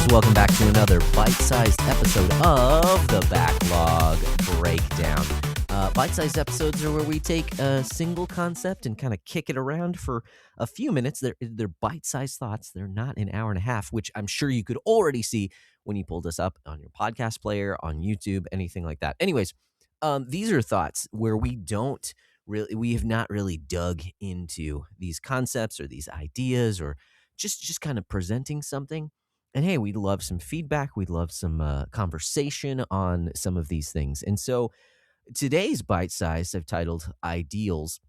welcome back to another bite-sized episode of the Backlog Breakdown. Bite-sized episodes are where we take a single concept and kind of kick it around for a few minutes. They're bite-sized thoughts. They're not an hour and a half, which I'm sure you could already see when you pulled us up on your podcast player, on YouTube, anything like that. Anyways, these are thoughts where we have not really dug into these concepts or these ideas or just kind of presenting something. And hey, we'd love some feedback. We'd love some conversation on some of these things. And so today's bite size I've titled Ideals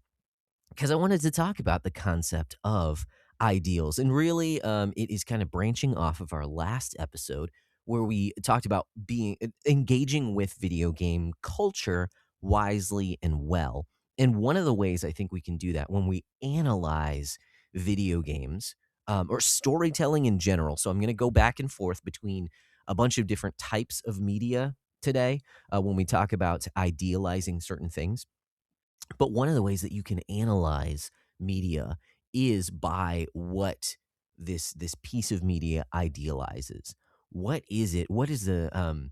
because I wanted to talk about the concept of ideals. And really, it is kind of branching off of our last episode where we talked about engaging with video game culture wisely and well. And one of the ways I think we can do that when we analyze video games or storytelling in general. So I'm going to go back and forth between a bunch of different types of media today when we talk about idealizing certain things. But one of the ways that you can analyze media is by what this piece of media idealizes. What is it? What is some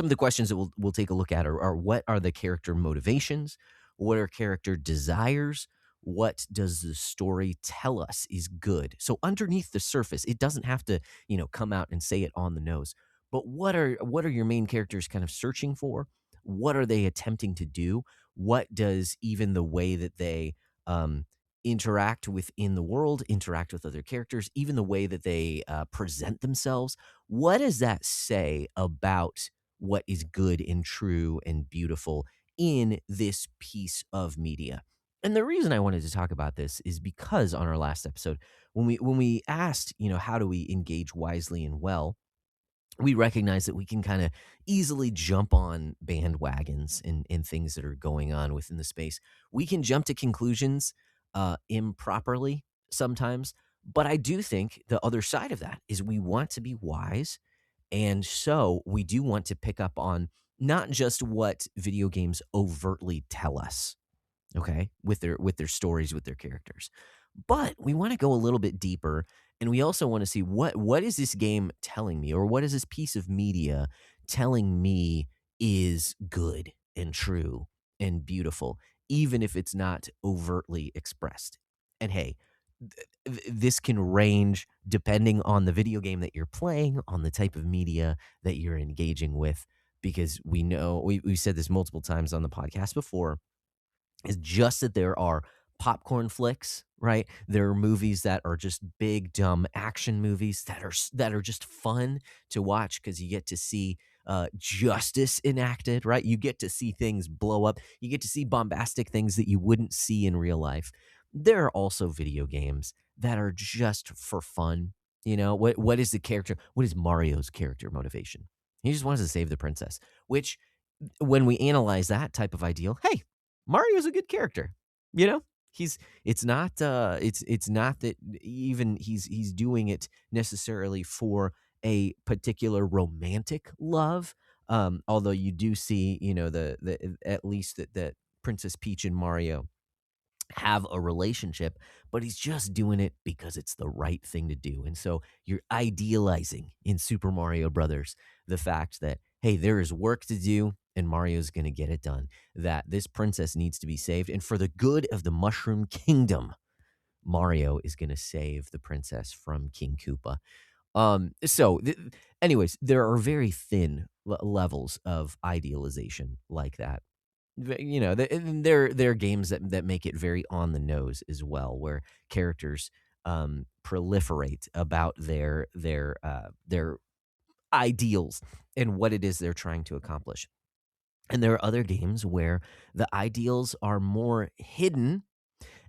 of the questions that we'll take a look at are what are the character motivations? What are character desires? What does the story tell us is good? So underneath the surface, it doesn't have to, come out and say it on the nose. But what are your main characters kind of searching for? What are they attempting to do? What does even the way that they interact within the world, interact with other characters, even the way that they present themselves, what does that say about what is good and true and beautiful in this piece of media? And the reason I wanted to talk about this is because on our last episode, when we asked, how do we engage wisely and well, we recognize that we can kind of easily jump on bandwagons and things that are going on within the space. We can jump to conclusions improperly sometimes, but I do think the other side of that is we want to be wise, and so we do want to pick up on not just what video games overtly tell us, okay, with their stories, with their characters, but we want to go a little bit deeper, and we also want to see what is this game telling me, or what is this piece of media telling me is good and true and beautiful, even if it's not overtly expressed. And hey, this can range depending on the video game that you're playing, on the type of media that you're engaging with, because we know we've said this multiple times on the podcast before, is just that there are popcorn flicks, right? There are movies that are just big, dumb action movies that are just fun to watch because you get to see justice enacted, right? You get to see things blow up. You get to see bombastic things that you wouldn't see in real life. There are also video games that are just for fun. What is the character? What is Mario's character motivation? He just wants to save the princess, which when we analyze that type of ideal, hey, Mario's a good character. It's not that even he's doing it necessarily for a particular romantic love. Although you do see, the at least that Princess Peach and Mario have a relationship, but he's just doing it because it's the right thing to do. And so you're idealizing in Super Mario Brothers the fact that, hey, there is work to do and Mario's going to get it done, that this princess needs to be saved. And for the good of the Mushroom Kingdom, Mario is going to save the princess from King Koopa. Anyways, there are very thin levels of idealization like that. There are games that make it very on the nose as well, where characters proliferate about their ideals and what it is they're trying to accomplish. And there are other games where the ideals are more hidden,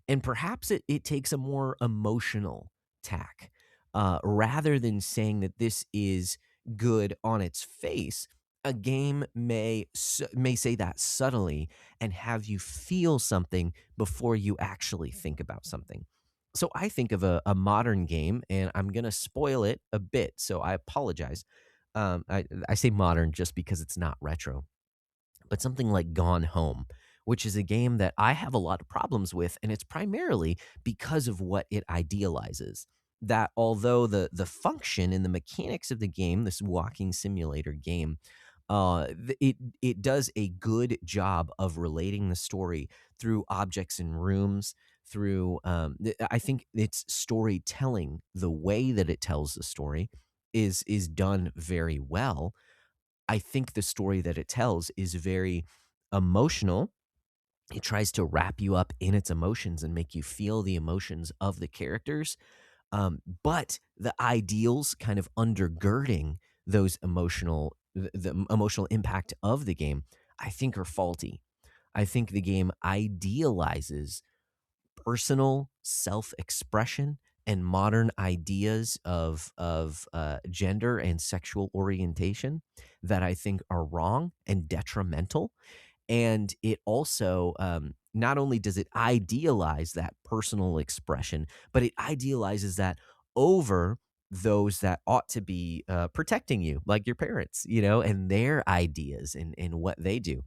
and perhaps it takes a more emotional tack. Rather than saying that this is good on its face, a game may say that subtly and have you feel something before you actually think about something. So I think of a modern game, and I'm going to spoil it a bit, so I apologize. I say modern just because it's not retro, but something like Gone Home, which is a game that I have a lot of problems with, and it's primarily because of what it idealizes. that although the function and the mechanics of the game, this walking simulator game, it does a good job of relating the story through objects and rooms. Through, I think it's storytelling. The way that it tells the story is done very well. I think the story that it tells is very emotional. It tries to wrap you up in its emotions and make you feel the emotions of the characters. But the ideals kind of undergirding those the emotional impact of the game, I think are faulty. I think the game idealizes personal self-expression and modern ideas of gender and sexual orientation that I think are wrong and detrimental. And it also, not only does it idealize that personal expression, but it idealizes that over those that ought to be protecting you, like your parents, and their ideas and what they do.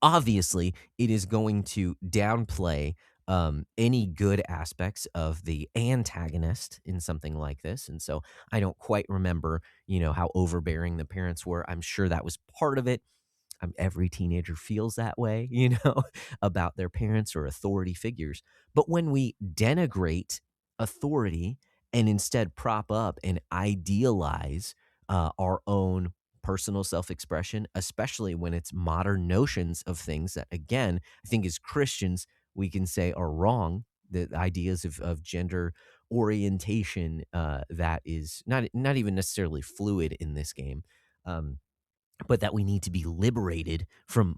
Obviously, it is going to downplay any good aspects of the antagonist in something like this. And so I don't quite remember, how overbearing the parents were. I'm sure that was part of it. Every teenager feels that way, about their parents or authority figures. But when we denigrate authority and instead prop up and idealize our own personal self expression, especially when it's modern notions of things that, again, I think as Christians, we can say are wrong. The ideas of gender orientation that is not even necessarily fluid in this game. But that we need to be liberated from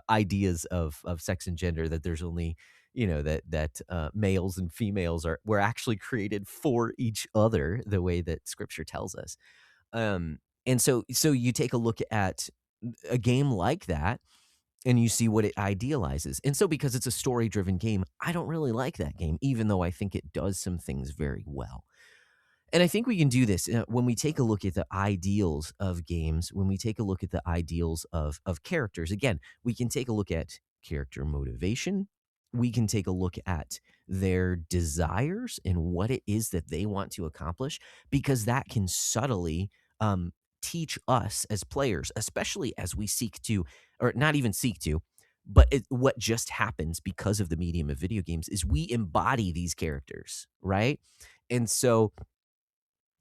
ideas of sex and gender, that there's only, that males and females were actually created for each other, the way that Scripture tells us. And so you take a look at a game like that, and you see what it idealizes. And so because it's a story-driven game, I don't really like that game, even though I think it does some things very well. And I think we can do this when we take a look at the ideals of games, when we take a look at the ideals of characters. Again, we can take a look at character motivation. We can take a look at their desires and what it is that they want to accomplish, because that can subtly teach us as players, especially as we seek to, or not even seek to, but what just happens because of the medium of video games is we embody these characters, right? And so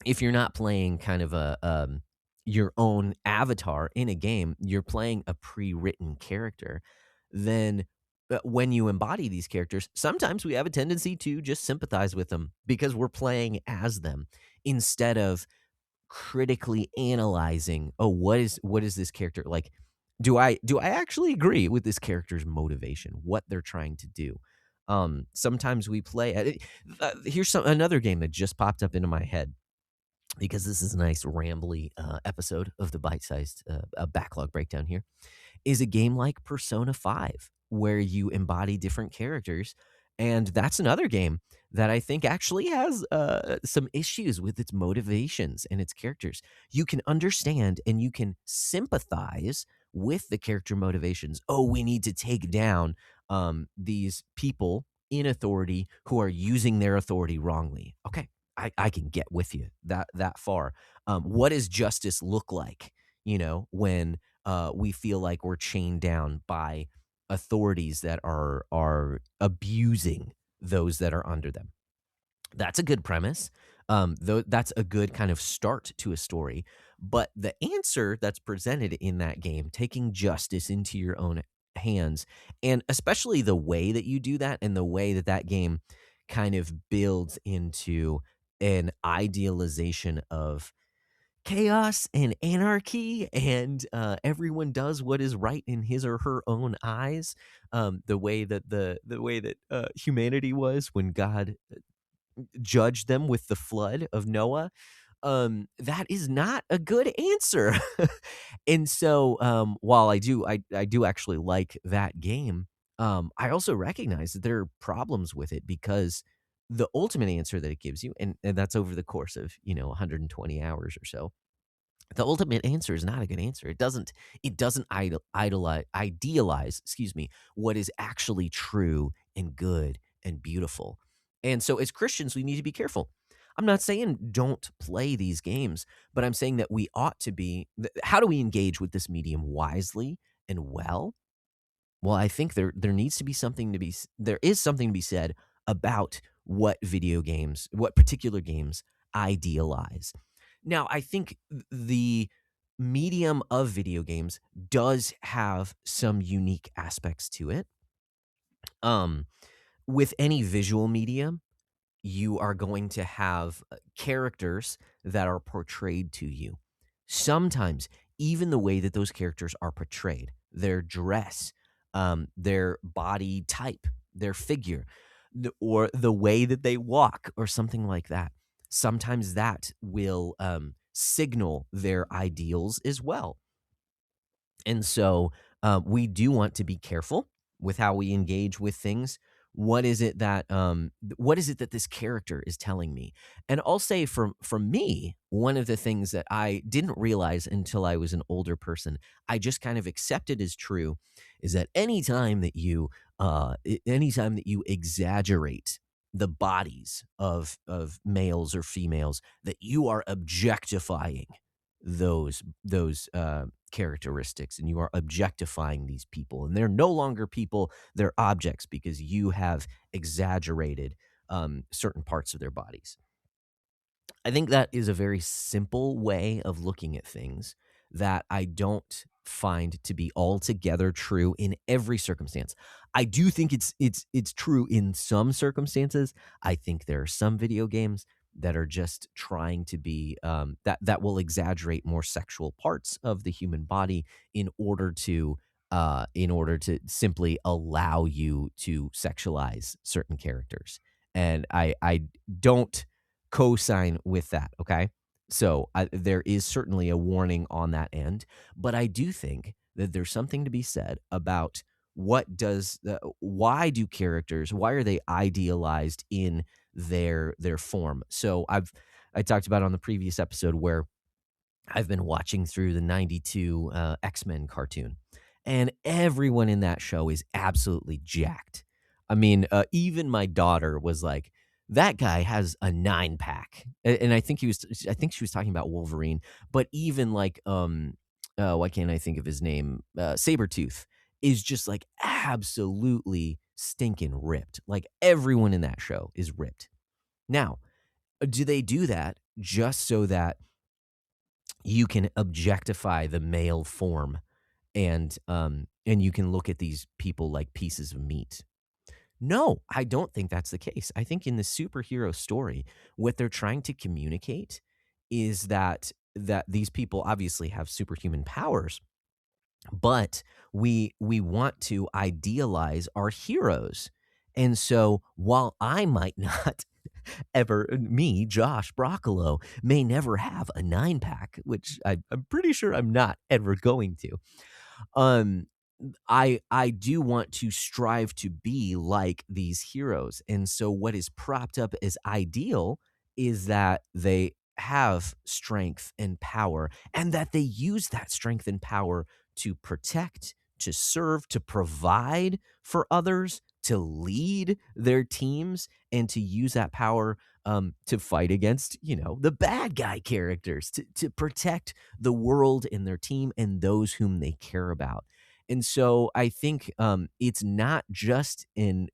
if you're not playing kind of your own avatar in a game, you're playing a pre-written character, then when you embody these characters, sometimes we have a tendency to just sympathize with them because we're playing as them, instead of critically analyzing, oh, what is this character like? Do I actually agree with this character's motivation, what they're trying to do? Sometimes we play. Here's another game that just popped up into my head, because this is a nice rambly episode of the bite-sized backlog breakdown here, is a game like Persona 5, where you embody different characters. And that's another game that I think actually has some issues with its motivations and its characters. You can understand and you can sympathize with the character motivations. Oh, we need to take down these people in authority who are using their authority wrongly. Okay, I can get with you that far. What does justice look like? When we feel like we're chained down by authorities that are abusing those that are under them. That's a good premise. Though that's a good kind of start to a story. But the answer that's presented in that game, taking justice into your own hands, and especially the way that you do that, and the way that that game kind of builds into an idealization of chaos and anarchy, and everyone does what is right in his or her own eyes, the way that humanity was when God judged them with the flood of Noah. That is not a good answer. And so while I do actually like that game, I also recognize that there are problems with it, because the ultimate answer that it gives you, and that's over the course of 120 hours or so, the ultimate answer is not a good answer. It doesn't idealize, excuse me, what is actually true and good and beautiful. And so as Christians, we need to be careful. I'm not saying don't play these games, but I'm saying that we ought to be. How do we engage with this medium wisely and well? Well, I think there needs to be something to be there is something to be said about what particular games idealize. Now, I think the medium of video games does have some unique aspects to it. Um, with any visual medium, you are going to have characters that are portrayed to you. Sometimes, even the way that those characters are portrayed, their dress, their body type, their figure, or the way that they walk, or something like that. Sometimes that will signal their ideals as well. And so we do want to be careful with how we engage with things. What is it that this character is telling me? And I'll say for me, one of the things that I didn't realize until I was an older person, I just kind of accepted as true, is that anytime that you exaggerate the bodies of males or females, that you are objectifying those characteristics, and you are objectifying these people, and they're no longer people, they're objects, because you have exaggerated certain parts of their bodies. I think that is a very simple way of looking at things that I don't find to be altogether true in every circumstance. I do think it's true in some circumstances. I think there are some video games that are just trying to be that will exaggerate more sexual parts of the human body in order to simply allow you to sexualize certain characters. And I don't co-sign with that, okay? So, there is certainly a warning on that end, but I do think that there's something to be said about why are they idealized in their form? So, I talked about on the previous episode where I've been watching through the 92 X-Men cartoon, and everyone in that show is absolutely jacked. I mean, even my daughter was like, "That guy has a 9-pack." And I think she was talking about Wolverine, but even like, why can't I think of his name? Sabretooth is just like absolutely stinking ripped. Like everyone in that show is ripped. Now, do they do that just so that you can objectify the male form, and you can look at these people like pieces of meat? No, I don't think that's the case. I think in the superhero story, what they're trying to communicate is that these people obviously have superhuman powers, but we want to idealize our heroes. And so while I might not ever me, Josh Broccolo, may never have a 9-pack, which I'm pretty sure I'm not ever going to. Um, I do want to strive to be like these heroes. And so what is propped up as ideal is that they have strength and power, and that they use that strength and power to protect, to serve, to provide for others, to lead their teams, and to use that power to fight against, the bad guy characters, to protect the world and their team and those whom they care about. And so I think it's not just in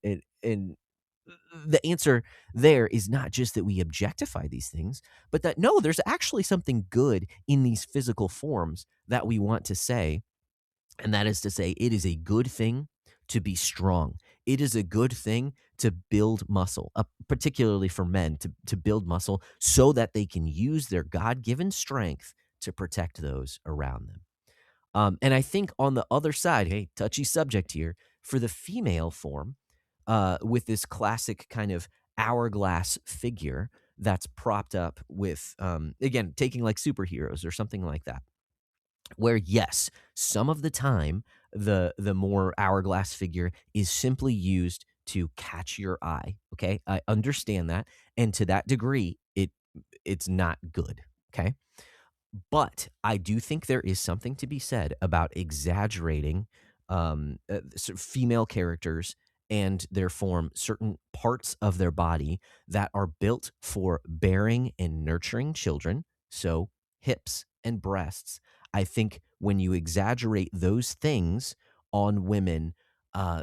the answer there is not just that we objectify these things, but that no, there's actually something good in these physical forms that we want to say. And that is to say, it is a good thing to be strong. It is a good thing to build muscle, particularly for men, to build muscle so that they can use their God given strength to protect those around them. And I think on the other side, hey, touchy subject here, for the female form, with this classic kind of hourglass figure that's propped up with, again, taking like superheroes or something like that, where yes, some of the time the more hourglass figure is simply used to catch your eye. Okay, I understand that, and to that degree, it's not good. Okay, but I do think there is something to be said about exaggerating sort of female characters and their form certain parts of their body that are built for bearing and nurturing children. So, hips and breasts. I think when you exaggerate those things on women,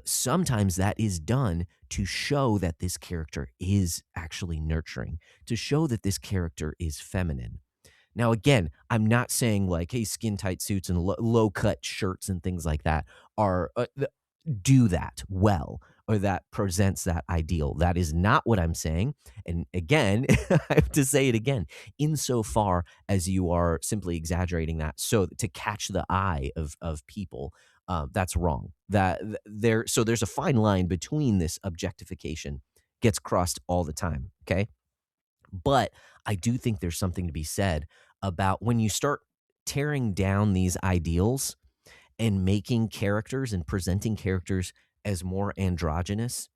sometimes that is done to show that this character is actually nurturing, to show that this character is feminine. Now, again, I'm not saying like, hey, skin tight suits and low cut shirts and things like that are do that well, or that presents that ideal. That is not what I'm saying. And again, I have to say it again, insofar as you are simply exaggerating that so to catch the eye of people, that's wrong. So there's a fine line between this objectification gets crossed all the time. Okay. But I do think there's something to be said about when you start tearing down these ideals and making characters and presenting characters as more androgynous.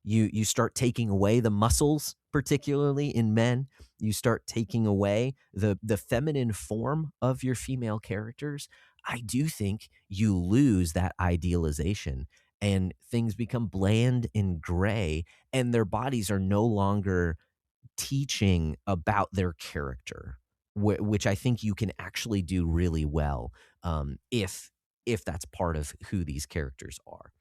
You start taking away the muscles, particularly in men. You start taking away the feminine form of your female characters. I do think you lose that idealization and things become bland and gray, and their bodies are no longer teaching about their character, which I think you can actually do really well, if that's part of who these characters are.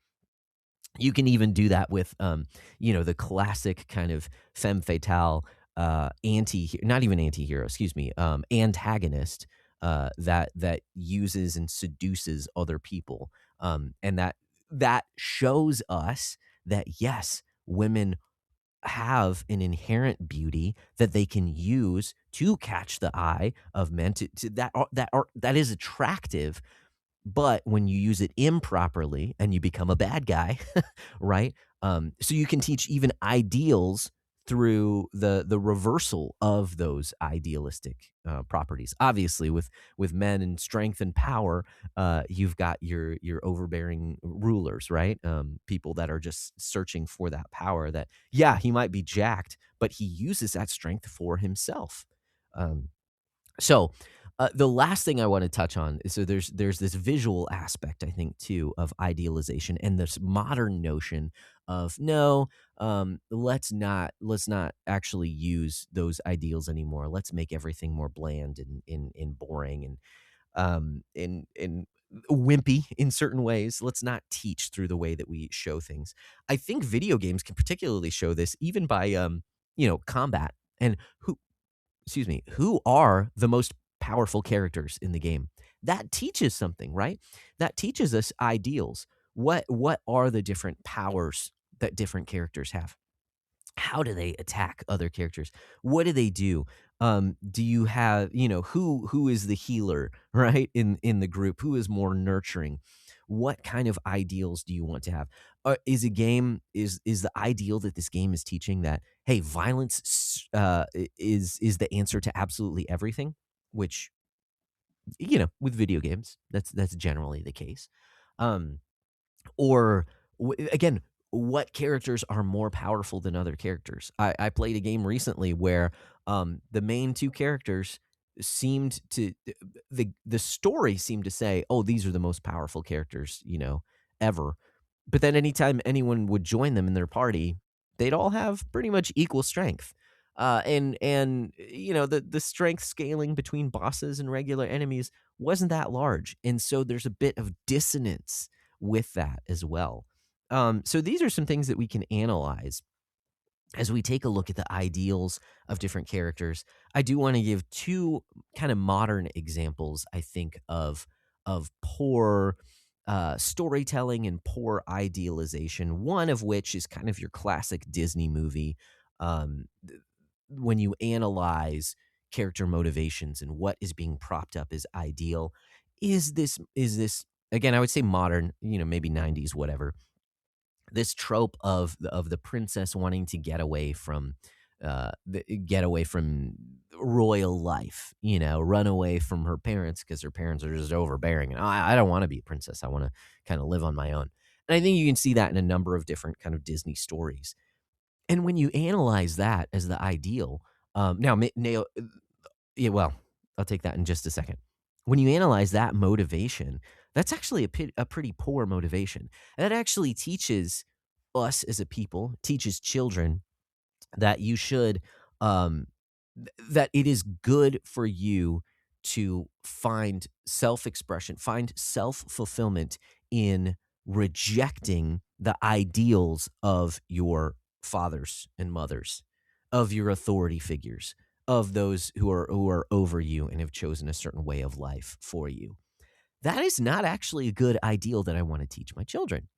You can even do that with, the classic kind of femme fatale, not even anti-hero, excuse me, antagonist, that uses and seduces other people, and that shows us that yes, women have an inherent beauty that they can use to catch the eye of men that is attractive. But when you use it improperly and you become a bad guy, right? So you can teach even ideals through the reversal of those idealistic properties. Obviously, with men and strength and power, you've got your overbearing rulers, right? People that are just searching for that power. That yeah, he might be jacked, but he uses that strength for himself. So, the last thing I want to touch on is so there's this visual aspect I think too of idealization and this modern notion of no, let's not actually use those ideals anymore. Let's make everything more bland and boring and wimpy in certain ways. Let's not teach through the way that we show things. I think video games can particularly show this even by combat and who are the most powerful characters in the game. That teaches something, right? That teaches us ideals. What are the different powers that different characters have? How do they attack other characters? What do they do? Do you have, who is the healer, right? In the group, who is more nurturing? What kind of ideals do you want to have? Is the ideal that this game is teaching that hey, violence is the answer to absolutely everything? Which with video games, that's generally the case. Um, or again, what characters are more powerful than other characters? I played a game recently where the main two characters seemed to the story seemed to say, "Oh, these are the most powerful characters, ever." But then anytime anyone would join them in their party, they'd all have pretty much equal strength. And the strength scaling between bosses and regular enemies wasn't that large. And so there's a bit of dissonance with that as well. So these are some things that we can analyze as we take a look at the ideals of different characters. I do want to give two kind of modern examples, I think, of poor storytelling and poor idealization. One of which is kind of your classic Disney movie. When you analyze character motivations and what is being propped up as ideal, is this again? I would say modern, maybe 90s, whatever, this trope of the princess wanting to get away from royal life, run away from her parents because her parents are just overbearing, and I don't want to be a princess. I want to kind of live on my own. And I think you can see that in a number of different kind of Disney stories. And when you analyze that as the ideal, now yeah, well, I'll take that in just a second. When you analyze that motivation, that's actually a pretty poor motivation. That actually teaches us as a people, teaches children that you should um that it is good for you to find self-expression, find self-fulfillment in rejecting the ideals of your fathers and mothers, of your authority figures, of those who are over you and have chosen a certain way of life for you. That is not actually a good ideal that I want to teach my children.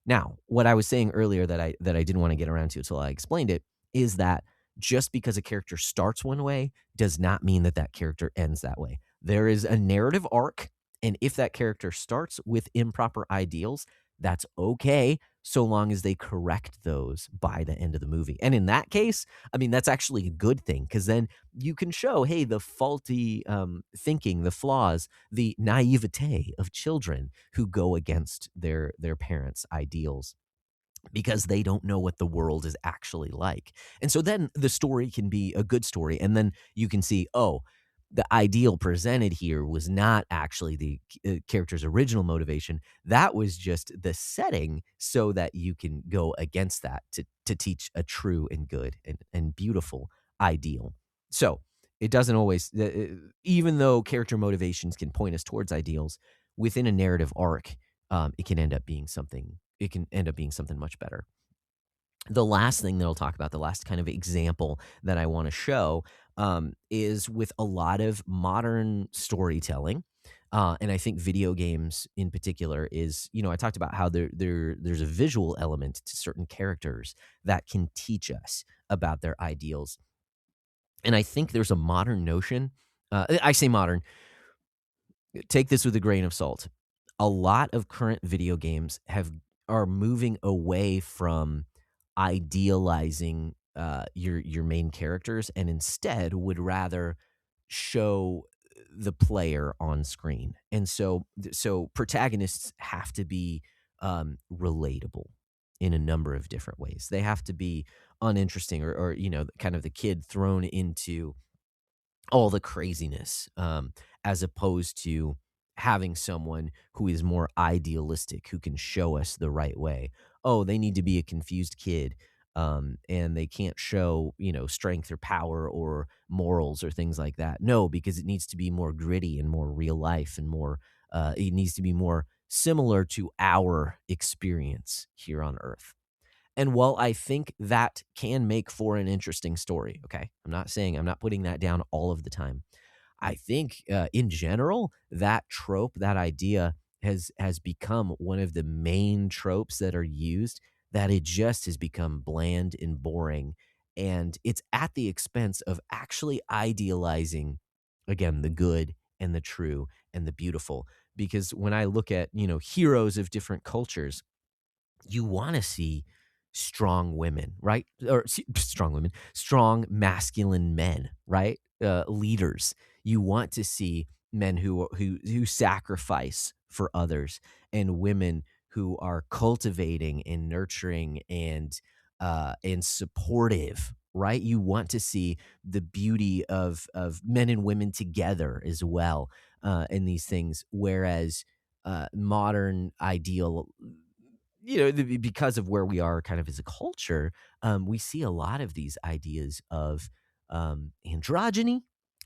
Now, what I was saying earlier that I didn't want to get around to until I explained it is that just because a character starts one way does not mean that that character ends that way. There is a narrative arc, and if that character starts with improper ideals, that's okay so long as they correct those by the end of the movie. And in that case, I mean, that's actually a good thing because then you can show, hey, the faulty thinking, the flaws, the naivete of children who go against their parents' ideals because they don't know what the world is actually like. And so then the story can be a good story. And then you can see, oh, the ideal presented here was not actually the character's original motivation. That was just the setting so that you can go against that to teach a true and good and beautiful ideal. So it doesn't always, even though character motivations can point us towards ideals within a narrative arc, it can end up being something. It can end up being something much better. The last thing that I'll talk about, the last kind of example that I want to show, is with a lot of modern storytelling. And I think video games in particular is, I talked about how there's a visual element to certain characters that can teach us about their ideals. And I think there's a modern notion. I say modern, take this with a grain of salt. A lot of current video games are moving away from idealizing your main characters and instead would rather show the player on screen. And so protagonists have to be relatable in a number of different ways. They have to be uninteresting or kind of the kid thrown into all the craziness, as opposed to having someone who is more idealistic, who can show us the right way. Oh, they need to be a confused kid, and they can't show, strength or power or morals or things like that. No, because it needs to be more gritty and more real life and more, it needs to be more similar to our experience here on Earth. And while I think that can make for an interesting story, okay, I'm not putting that down all of the time. I think in general, that trope, that idea has become one of the main tropes that are used, that it just has become bland and boring. And it's at the expense of actually idealizing, again, the good and the true and the beautiful. Because when I look at, heroes of different cultures, you want to see strong women, right? Or strong women, strong masculine men, right? Leaders. You want to see men who sacrifice for others and women who are cultivating and nurturing and supportive, right? You want to see the beauty of men and women together as well, in these things. Whereas modern ideal, because of where we are kind of as a culture, we see a lot of these ideas of androgyny,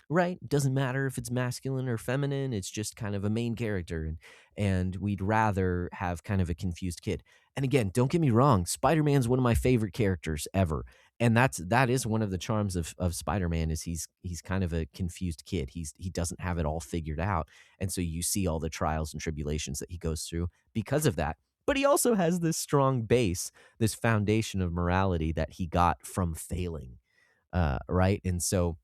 right? Doesn't matter if it's masculine or feminine, it's just kind of a main character. And we'd rather have kind of a confused kid. And again, don't get me wrong, Spider-Man's one of my favorite characters ever. And that is one of the charms of Spider-Man is he's kind of a confused kid. He doesn't have it all figured out. And so you see all the trials and tribulations that he goes through because of that. But he also has this strong base, this foundation of morality that he got from failing, right? And so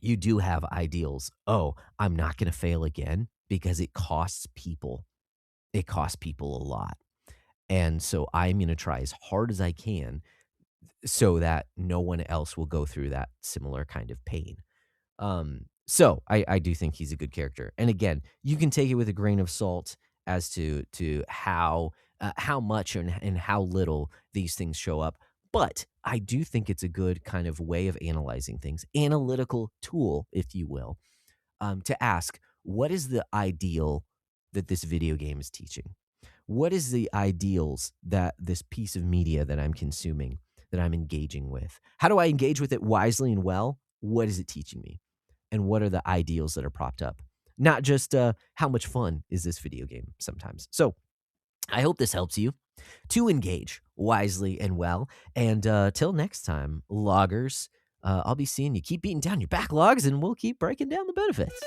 you do have ideals. Oh, I'm not going to fail again because it costs people. It costs people a lot. And so I'm going to try as hard as I can so that no one else will go through that similar kind of pain. So I do think he's a good character. And again, you can take it with a grain of salt as to how much and how little these things show up. But I do think it's a good kind of way of analyzing things, analytical tool, if you will, to ask, what is the ideal that this video game is teaching? What is the ideals that this piece of media that I'm consuming, that I'm engaging with? How do I engage with it wisely and well? What is it teaching me? And what are the ideals that are propped up? Not just how much fun is this video game sometimes. So I hope this helps you to engage wisely and well. And till next time, loggers, I'll be seeing you. Keep beating down your backlogs, and we'll keep breaking down the benefits.